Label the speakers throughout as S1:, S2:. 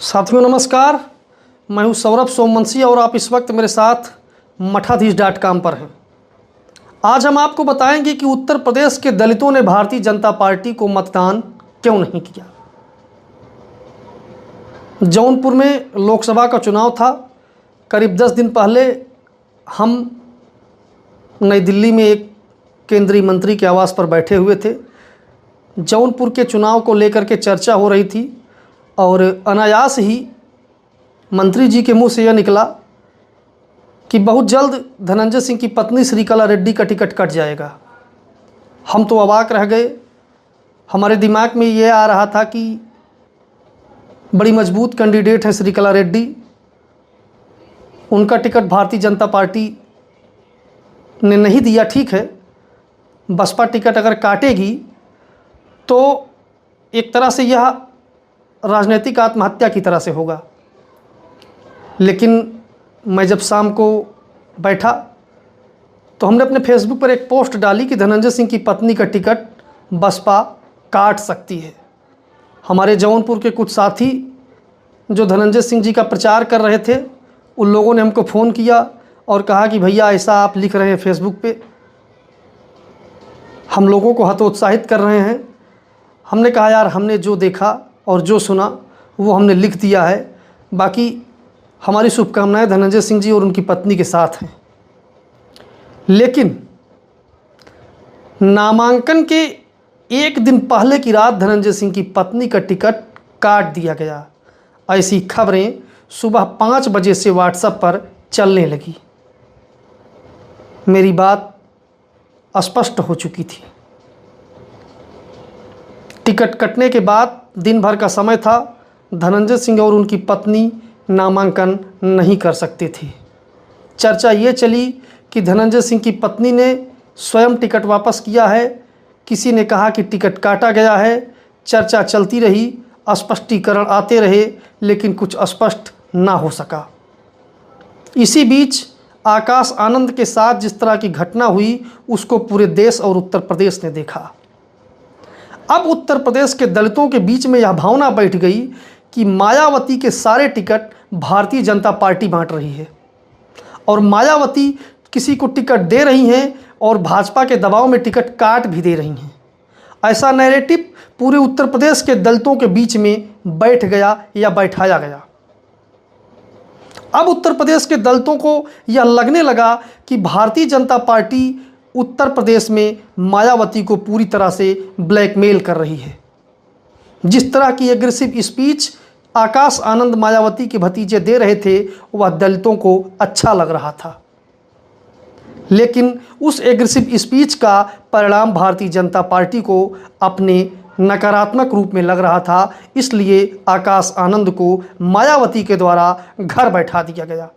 S1: साथियों नमस्कार, मैं हूं सौरभ सोमवंशी और आप इस वक्त मेरे साथ मठाधीश.com पर हैं। आज हम आपको बताएंगे कि उत्तर प्रदेश के दलितों ने भारतीय जनता पार्टी को मतदान क्यों नहीं किया। जौनपुर में लोकसभा का चुनाव था। करीब 10 दिन पहले हम नई दिल्ली में एक केंद्रीय मंत्री के आवास पर बैठे हुए थे। जौनपुर के चुनाव को लेकर के चर्चा हो रही थी और अनायास ही मंत्री जी के मुंह से यह निकला कि बहुत जल्द धनंजय सिंह की पत्नी श्रीकला रेड्डी का टिकट कट जाएगा। हम तो अवाक रह गए। हमारे दिमाग में ये आ रहा था कि बड़ी मजबूत कैंडिडेट है श्रीकला रेड्डी, उनका टिकट भारतीय जनता पार्टी ने नहीं दिया। ठीक है, बसपा टिकट अगर काटेगी तो एक तरह से यह राजनीतिक आत्महत्या की तरह से होगा। लेकिन मैं जब शाम को बैठा तो हमने अपने फेसबुक पर एक पोस्ट डाली कि धनंजय सिंह की पत्नी का टिकट बसपा काट सकती है। हमारे जौनपुर के कुछ साथी जो धनंजय सिंह जी का प्रचार कर रहे थे, उन लोगों ने हमको फ़ोन किया और कहा कि भैया ऐसा आप लिख रहे हैं फेसबुक पे, हम लोगों को हतोत्साहित कर रहे हैं। हमने कहा यार, हमने जो देखा और जो सुना वो हमने लिख दिया है। बाकी हमारी शुभकामनाएं धनंजय सिंह जी और उनकी पत्नी के साथ हैं। लेकिन नामांकन के एक दिन पहले की रात धनंजय सिंह की पत्नी का टिकट काट दिया गया। ऐसी खबरें सुबह 5 बजे से व्हाट्सएप पर चलने लगी। मेरी बात स्पष्ट हो चुकी थी। टिकट कटने के बाद दिन भर का समय था। धनंजय सिंह और उनकी पत्नी नामांकन नहीं कर सकते थे। चर्चा ये चली कि धनंजय सिंह की पत्नी ने स्वयं टिकट वापस किया है, किसी ने कहा कि टिकट काटा गया है। चर्चा चलती रही, स्पष्टीकरण आते रहे, लेकिन कुछ स्पष्ट ना हो सका। इसी बीच आकाश आनंद के साथ जिस तरह की घटना हुई उसको पूरे देश और उत्तर प्रदेश ने देखा। अब उत्तर प्रदेश के दलितों के बीच में यह भावना बैठ गई कि मायावती के सारे टिकट भारतीय जनता पार्टी बांट रही है और मायावती किसी को टिकट दे रही हैं और भाजपा के दबाव में टिकट काट भी दे रही हैं। ऐसा नैरेटिव पूरे उत्तर प्रदेश के दलितों के बीच में बैठ गया या बैठाया गया। अब उत्तर प्रदेश के दलितों को यह लगने लगा कि भारतीय जनता पार्टी उत्तर प्रदेश में मायावती को पूरी तरह से ब्लैकमेल कर रही है। जिस तरह की एग्रेसिव स्पीच आकाश आनंद मायावती के भतीजे दे रहे थे वह दलितों को अच्छा लग रहा था। लेकिन उस एग्रेसिव स्पीच का परिणाम भारतीय जनता पार्टी को अपने नकारात्मक रूप में लग रहा था। इसलिए आकाश आनंद को मायावती के द्वारा घर बैठा दिया गया।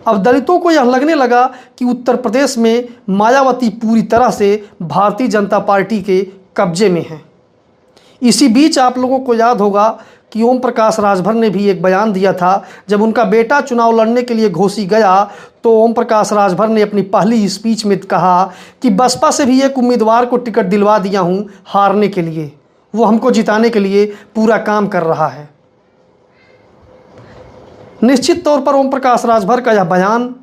S1: अब दलितों को यह लगने लगा कि उत्तर प्रदेश में मायावती पूरी तरह से भारतीय जनता पार्टी के कब्जे में है। इसी बीच आप लोगों को याद होगा कि ओम प्रकाश राजभर ने भी एक बयान दिया था। जब उनका बेटा चुनाव लड़ने के लिए घोसी गया तो ओम प्रकाश राजभर ने अपनी पहली स्पीच में कहा कि बसपा से भी एक उम्मीदवार को टिकट दिलवा दिया हूं हारने के लिए, वो हमको जिताने के लिए पूरा काम कर रहा है। निश्चित तौर पर ओम प्रकाश राजभर का यह बयान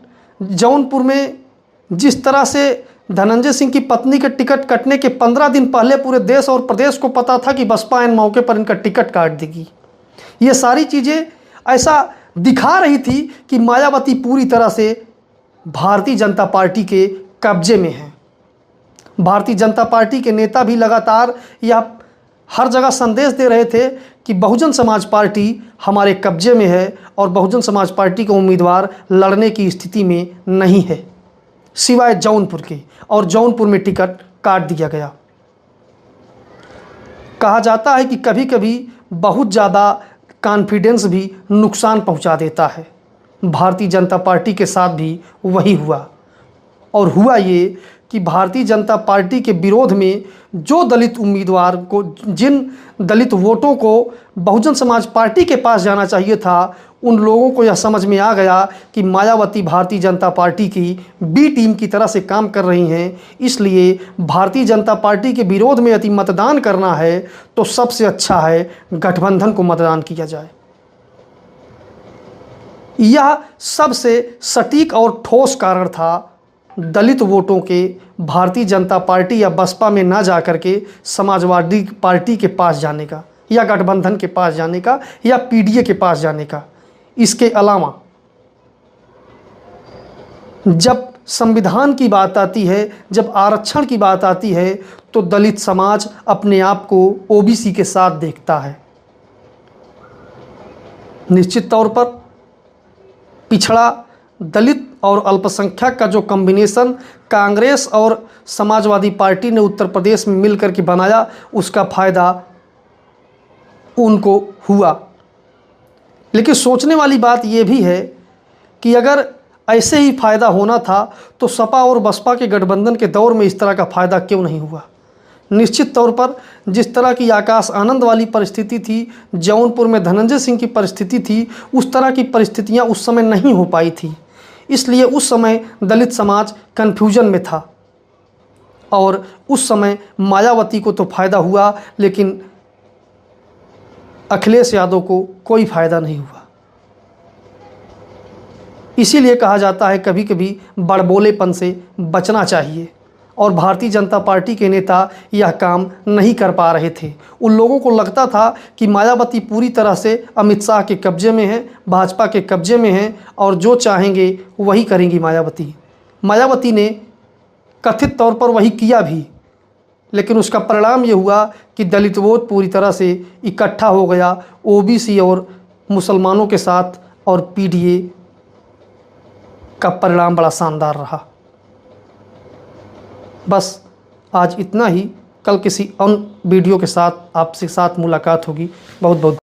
S1: जौनपुर में जिस तरह से धनंजय सिंह की पत्नी के टिकट कटने के 15 दिन पहले पूरे देश और प्रदेश को पता था कि बसपा इन मौके पर इनका टिकट काट देगी, ये सारी चीज़ें ऐसा दिखा रही थी कि मायावती पूरी तरह से भारतीय जनता पार्टी के कब्जे में है। भारतीय जनता पार्टी के नेता भी लगातार यह हर जगह संदेश दे रहे थे कि बहुजन समाज पार्टी हमारे कब्जे में है और बहुजन समाज पार्टी का उम्मीदवार लड़ने की स्थिति में नहीं है सिवाय जौनपुर के, और जौनपुर में टिकट काट दिया गया। कहा जाता है कि कभी कभी बहुत ज़्यादा कॉन्फिडेंस भी नुकसान पहुंचा देता है। भारतीय जनता पार्टी के साथ भी वही हुआ, और हुआ ये कि भारतीय जनता पार्टी के विरोध में जो दलित उम्मीदवार को, जिन दलित वोटों को बहुजन समाज पार्टी के पास जाना चाहिए था, उन लोगों को यह समझ में आ गया कि मायावती भारतीय जनता पार्टी की बी टीम की तरह से काम कर रही हैं। इसलिए भारतीय जनता पार्टी के विरोध में यदि मतदान करना है तो सबसे अच्छा है गठबंधन को मतदान किया जाए। यह सबसे सटीक और ठोस कारण था दलित वोटों के भारतीय जनता पार्टी या बसपा में ना जाकर के समाजवादी पार्टी के पास जाने का, या गठबंधन के पास जाने का, या पीडीए के पास जाने का। इसके अलावा जब संविधान की बात आती है, जब आरक्षण की बात आती है, तो दलित समाज अपने आप को ओबीसी के साथ देखता है। निश्चित तौर पर पिछड़ा, दलित और अल्पसंख्यक का जो कॉम्बिनेशन कांग्रेस और समाजवादी पार्टी ने उत्तर प्रदेश में मिलकर के बनाया, उसका फ़ायदा उनको हुआ। लेकिन सोचने वाली बात यह भी है कि अगर ऐसे ही फ़ायदा होना था तो सपा और बसपा के गठबंधन के दौर में इस तरह का फ़ायदा क्यों नहीं हुआ। निश्चित तौर पर जिस तरह की आकाश आनंद वाली परिस्थिति थी, जौनपुर में धनंजय सिंह की परिस्थिति थी, उस तरह की परिस्थितियां उस समय नहीं हो पाई थी। इसलिए उस समय दलित समाज कन्फ्यूजन में था और उस समय मायावती को तो फ़ायदा हुआ, लेकिन अखिलेश यादव को कोई फ़ायदा नहीं हुआ। इसीलिए कहा जाता है कभी कभी बड़बोलेपन से बचना चाहिए, और भारतीय जनता पार्टी के नेता यह काम नहीं कर पा रहे थे। उन लोगों को लगता था कि मायावती पूरी तरह से अमित शाह के कब्जे में है, भाजपा के कब्जे में है, और जो चाहेंगे वही करेंगी मायावती। मायावती ने कथित तौर पर वही किया भी, लेकिन उसका परिणाम ये हुआ कि दलित वोट पूरी तरह से इकट्ठा हो गया ओबीसी और मुसलमानों के साथ, और पीडीए का परिणाम बड़ा शानदार रहा। बस आज इतना ही। कल किसी अन्य वीडियो के साथ आपसे मुलाकात होगी। बहुत बहुत